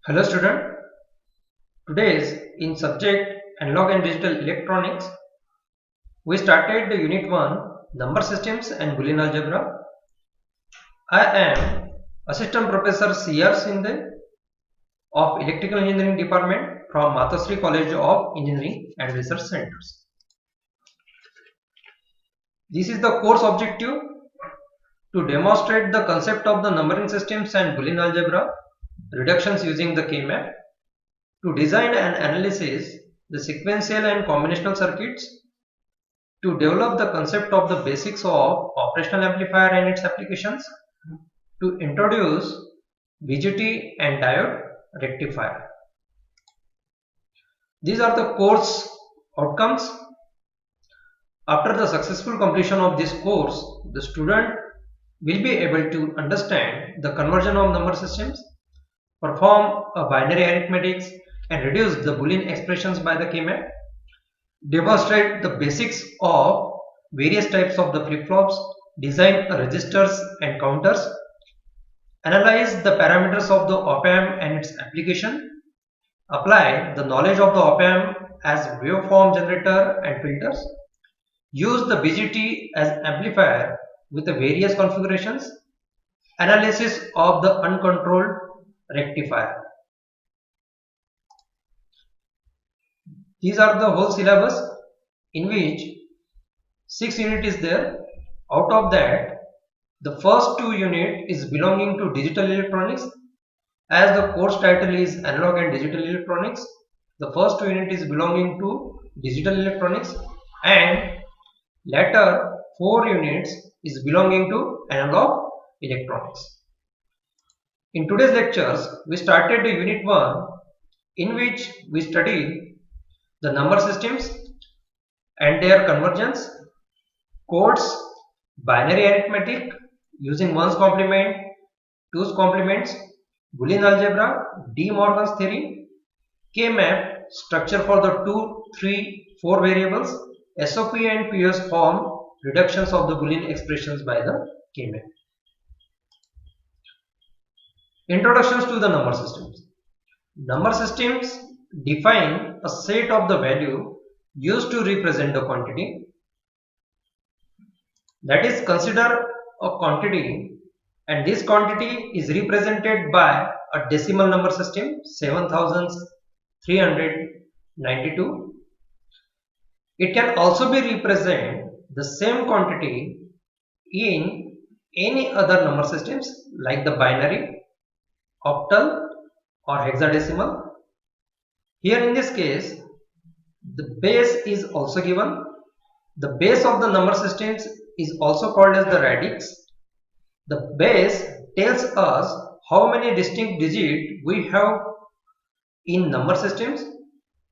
Hello student, today is in subject analog and digital electronics. We started the unit 1 number systems and Boolean algebra. I am assistant professor C.R. Sinde of electrical engineering department from Mathasri College of Engineering and Research Centers. This is the course objective to demonstrate the concept of the numbering systems and Boolean algebra, reductions using the K-map, to design and analyze the sequential and combinational circuits, to develop the concept of the basics of operational amplifier and its applications, to introduce BJT and diode rectifier. These are the course outcomes. After the successful completion of this course, the student will be able to understand the conversion of number systems, perform a binary arithmetics and reduce the Boolean expressions by the K-map, demonstrate the basics of various types of the flip-flops, design registers and counters, analyze the parameters of the op-amp and its application, apply the knowledge of the op-amp as waveform generator and filters, use the BJT as amplifier with the various configurations, analysis of the uncontrolled rectifier. These are the whole syllabus, in which 6 units is there. Out of that, the first 2 units is belonging to digital electronics. As the course title is analog and digital electronics, the first 2 units is belonging to digital electronics, and later 4 units is belonging to analog electronics. In today's lectures, we started the unit 1, in which we studied the number systems and their convergence, codes, binary arithmetic using 1's complement, 2's complements, Boolean algebra, De Morgan's theory, K-map, structure for the 2, 3, 4 variables, SOP and POS form reductions of the Boolean expressions by the K-map. Introductions to the number systems. Number systems define a set of the value used to represent the quantity. That is, consider a quantity, and this quantity is represented by a decimal number system 7392. It can also be represent the same quantity in any other number systems like the binary, octal or hexadecimal. Here in this case, the base is also given. The base of the number systems is also called as the radix. The base tells us how many distinct digits we have in number systems.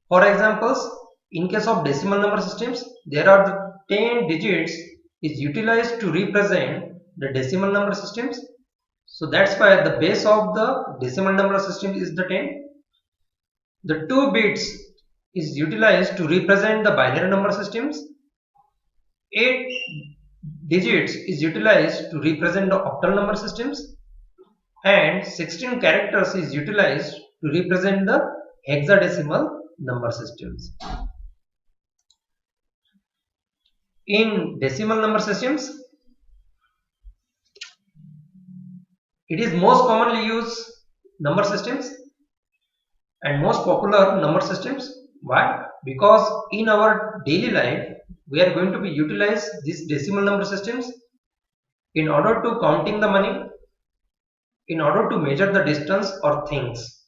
For examples, in case of decimal number systems, there are the 10 digits is utilized to represent the decimal number systems. So that's why the base of the decimal number system is the 10. The 2 bits is utilized to represent the binary number systems. 8 digits is utilized to represent the octal number systems, and 16 characters is utilized to represent the hexadecimal number systems. In decimal number systems, it is most commonly used number systems and most popular number systems. Why? Because in our daily life we are going to be utilize these decimal number systems in order to counting the money, in order to measure the distance or things.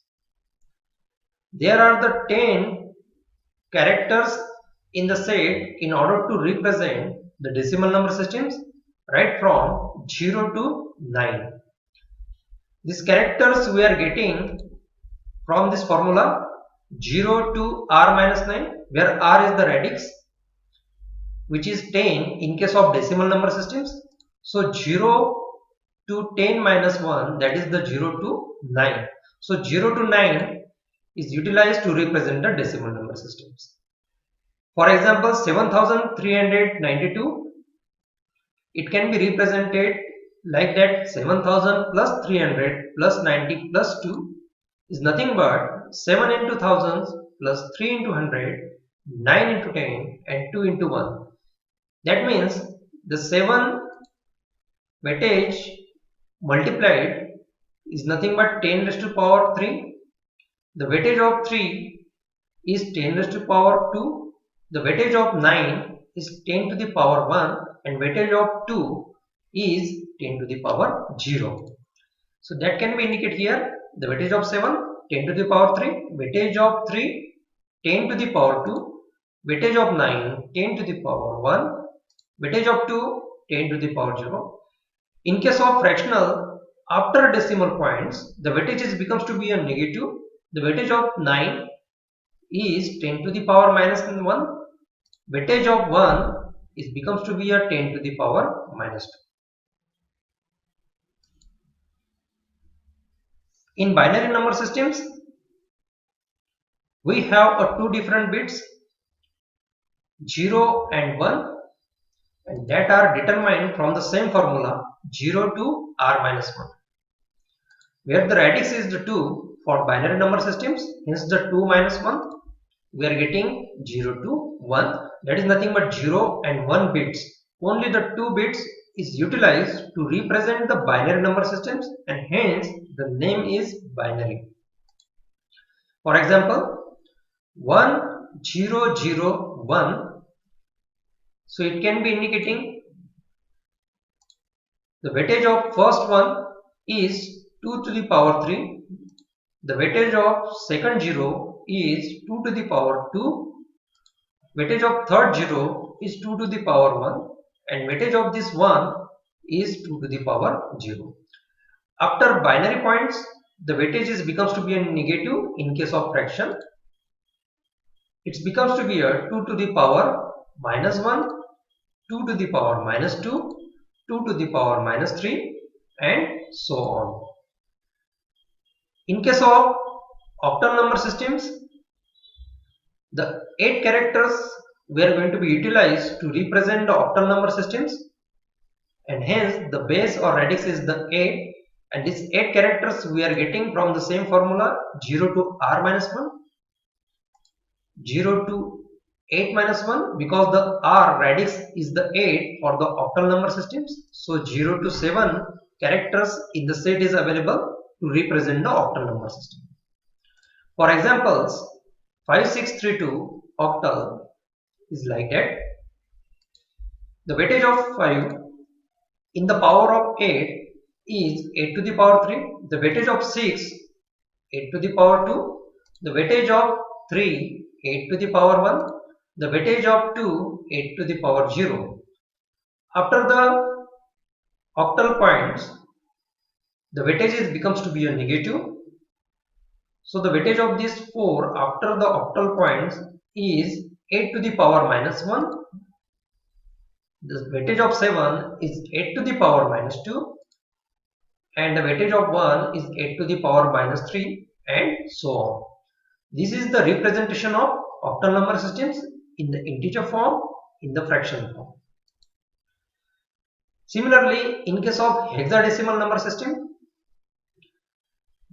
There are the 10 characters in the set in order to represent the decimal number systems, right from 0 to 9. These characters we are getting from this formula 0 to r minus 9, where r is the radix, which is 10 in case of decimal number systems. So 0 to 10 minus 1, that is the 0 to 9. So 0 to 9 is utilized to represent the decimal number systems. For example, 7392, it can be represented like that: 7000 plus 300 plus 90 plus 2. is nothing but 7 into thousands plus 3 into 100, 9 into 10 and 2 into 1. That means the 7 weightage multiplied is nothing but 10 raised to power 3. The weightage of 3 is 10 raised to power 2. The weightage of 9 is 10 to the power 1 and weightage of 2 is 10 to the power 0. So that can be indicated here. The weightage of 7, 10 to the power 3, weightage of 3, 10 to the power 2, weightage of 9, 10 to the power 1, weightage of 2, 10 to the power 0. In case of fractional, after decimal points, the weightage becomes to be a negative. The weightage of 9 is 10 to the power minus 1. Weightage of 1 is becomes to be a 10 to the power minus 2. In binary number systems, we have two different bits, 0 and 1, and that are determined from the same formula 0 to r minus 1, where the radix is the 2 for binary number systems. Hence the 2 minus 1, we are getting 0 to 1. That is nothing but 0 and 1 bits. Only the 2 bits is utilized to represent the binary number systems, and hence the name is binary. For example, 1001, so it can be indicating the weightage of first one is 2 to the power 3, the weightage of second 0 is 2 to the power 2, weightage of third 0 is 2 to the power 1, and weightage of this 1 is 2 to the power 0. After binary points, the weightage becomes to be a negative. In case of fraction, it becomes to be a 2 to the power minus 1, 2 to the power minus 2, 2 to the power minus 3, and so on. In case of octal number systems, the 8 characters were going to be utilized to represent the octal number systems, and hence the base or radix is the 8, and these 8 characters we are getting from the same formula 0 to r minus 1, 0 to 8 minus 1, because the r radix is the 8 for the octal number systems. So 0 to 7 characters in the set is available to represent the octal number system. For examples, 5632 octal is like that. The weightage of 5 in the power of 8 is 8 to the power 3. The weightage of 6, 8 to the power 2. The weightage of 3, 8 to the power 1. The weightage of 2, 8 to the power 0. After the octal points, the weightage becomes to be a negative. So the weightage of these 4 after the octal points is 8 to the power minus 1. The weightage of 7 is 8 to the power minus 2. And the weightage of 1 is 8 to the power minus 3, and so on. This is the representation of octal number systems in the integer form, in the fraction form. Similarly, in case of hexadecimal number system,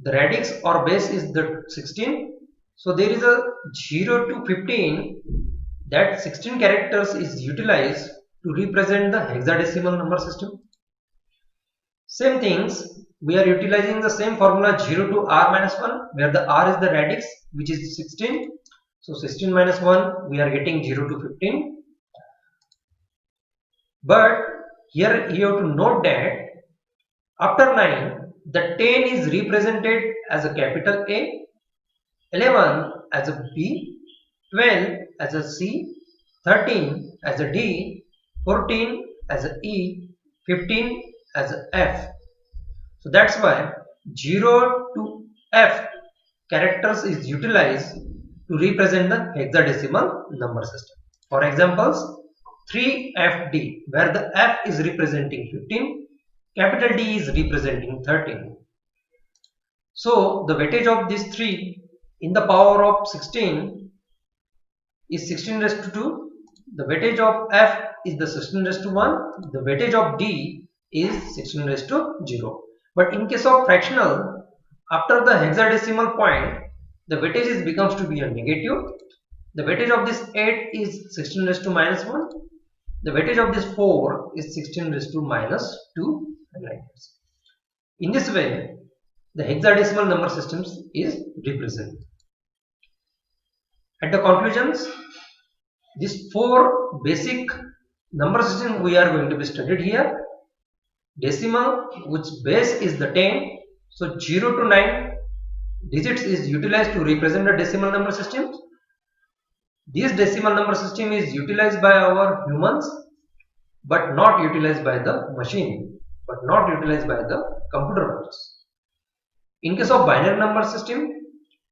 the radix or base is the 16. So there is a 0 to 15, that 16 characters is utilized to represent the hexadecimal number system. Same things, we are utilizing the same formula 0 to r minus 1, where the r is the radix, which is 16. So 16 minus 1, we are getting 0 to 15. But here you have to note that after 9, the 10 is represented as a capital A, 11 as a B, 12 as a C, 13 as a D, 14 as a E, 15 as a F. So that's why 0 to F characters is utilized to represent the hexadecimal number system. For examples, 3FD, where the F is representing 15, capital D is representing 13. So the weightage of these 3 in the power of 16 is 16 raised to 2. The weightage of F is the 16 raised to 1. The weightage of D is 16 raised to 0. But in case of fractional, After the hexadecimal point, the weightage becomes to be a negative. The weightage of this 8 is 16 raised to minus 1. The weightage of this 4 is 16 raised to minus 2, and like this. In this way, the hexadecimal number systems is represented. At the conclusions, these 4 basic number systems we are going to be studied here. Decimal, which base is the 10, so 0 to 9 digits is utilized to represent the decimal number system. This decimal number system is utilized by our humans, but not utilized by the machine, but not utilized by the computer models. In case of binary number system,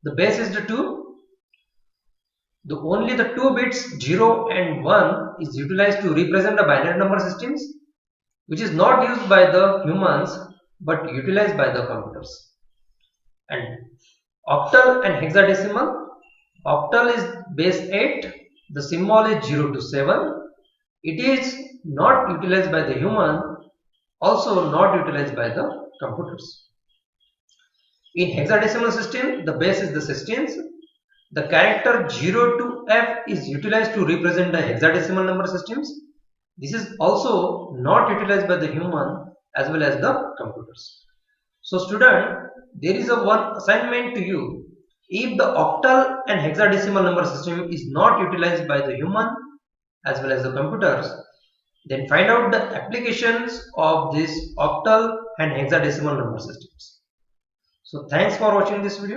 the base is the 2. Only the 2 bits 0 and 1 is utilized to represent the binary number systems, which is not used by the humans but utilized by the computers. And octal and hexadecimal, octal is base 8, the symbol is 0 to 7. It is not utilized by the human, also not utilized by the computers. In hexadecimal system, the base is the 16th. The character 0 to F is utilized to represent the hexadecimal number systems. This is also not utilized by the human as well as the computers. So student, there is one assignment to you. If the octal and hexadecimal number system is not utilized by the human as well as the computers, then find out the applications of this octal and hexadecimal number systems. So thanks for watching this video.